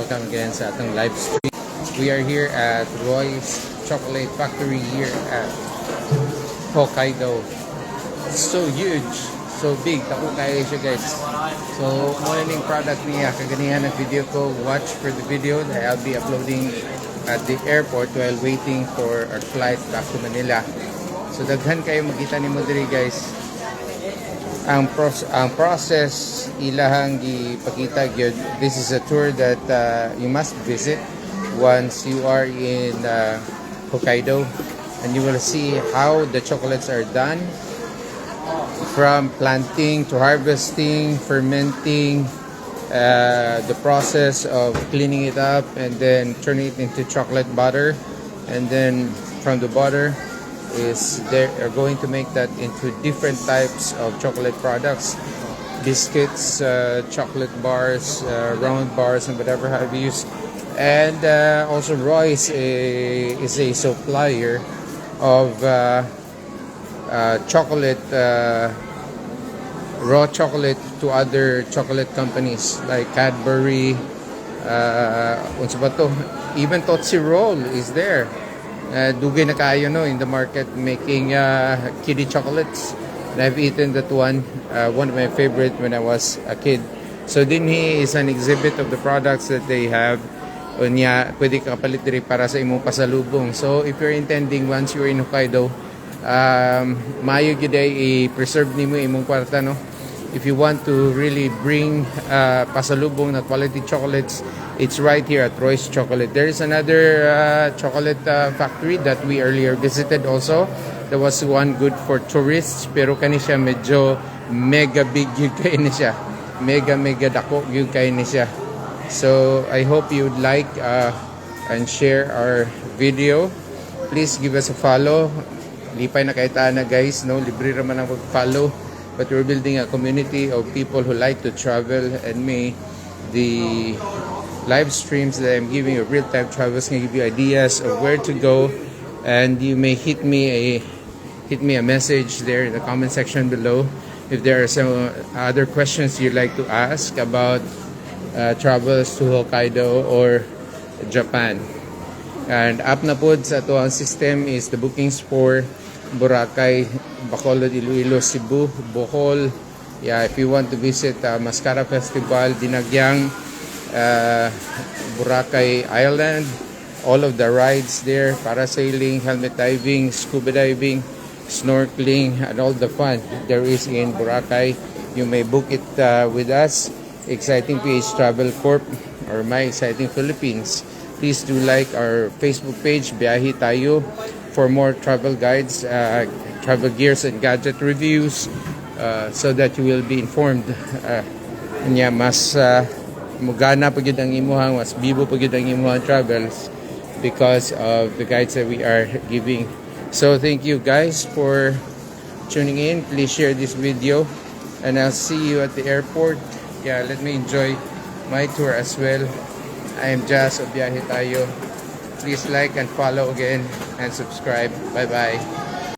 welcome again sa atong live stream. We are here at Royce Chocolate Factory here at Hokkaido. It's so huge, so big. Tako kaya siya guys. So, morning product niya. Kaganihan ang video ko. Watch for the video that I'll be uploading at the airport while waiting for our flight back to Manila. So, daghan kayo makita ni mo diri guys. Ang process ilahang gipakita gyud. This is a tour that you must visit once you are in Hokkaido, and you will see how the chocolates are done from planting to harvesting, fermenting, the process of cleaning it up and then turning it into chocolate butter, and then from the butter they are going to make that into different types of chocolate products, biscuits, chocolate bars, round bars, and whatever have you used. And also Royce is a supplier of chocolate, raw chocolate to other chocolate companies like Cadbury, even Tootsie Roll is there. Dugay na kayo no in the market making kiddie chocolates, and I've eaten that one of my favorite when I was a kid. So dinhi is an exhibit of the products that they have. Unya pwede ka kapalit diri para sa imong pasalubong. So if you're intending once you're in Hokkaido, mayo gyud i-preserve nimo imong kwarta no. If you want to really bring pasalubong na quality chocolates, it's right here at Royce Chocolate. There is another chocolate factory that we earlier visited also. There was one good for tourists, pero kani siya medyo mega big yun kayo ni siya. Mega dako yun kayo ni siya. So I hope you would like and share our video. Please give us a follow. Lipay na kayo na guys, no? Libre raman ang mag-follow. But we're building a community of people who like to travel, and the live streams that I'm giving of real-time travels can give you ideas of where to go, and you may hit me a message there in the comment section below if there are some other questions you'd like to ask about travels to Hokkaido or Japan. And up na pod sa ito ang system is the bookings for Boracay, Bacolod, Iloilo, Cebu, Bohol. Yeah, if you want to visit Mascara Festival, Dinagyang, Boracay Island, all of the rides there, parasailing, helmet diving, scuba diving, snorkeling, and all the fun there is in Boracay. You may book it with us, Exciting PH Travel Corp or My Exciting Philippines. Please do like our Facebook page, Biyahe Tayo, for more travel guides, travel gears and gadget reviews, so that you will be informed. Mas mugana pa gyud ang imuhang, mas bibo pa gyud ang imuhang travels because of the guides that we are giving. So thank you guys for tuning in. Please share this video, and I'll see you at the airport. Yeah, let me enjoy my tour as well. I am Jazz of Biyahe Tayo. Please like and follow again and subscribe. Bye-bye.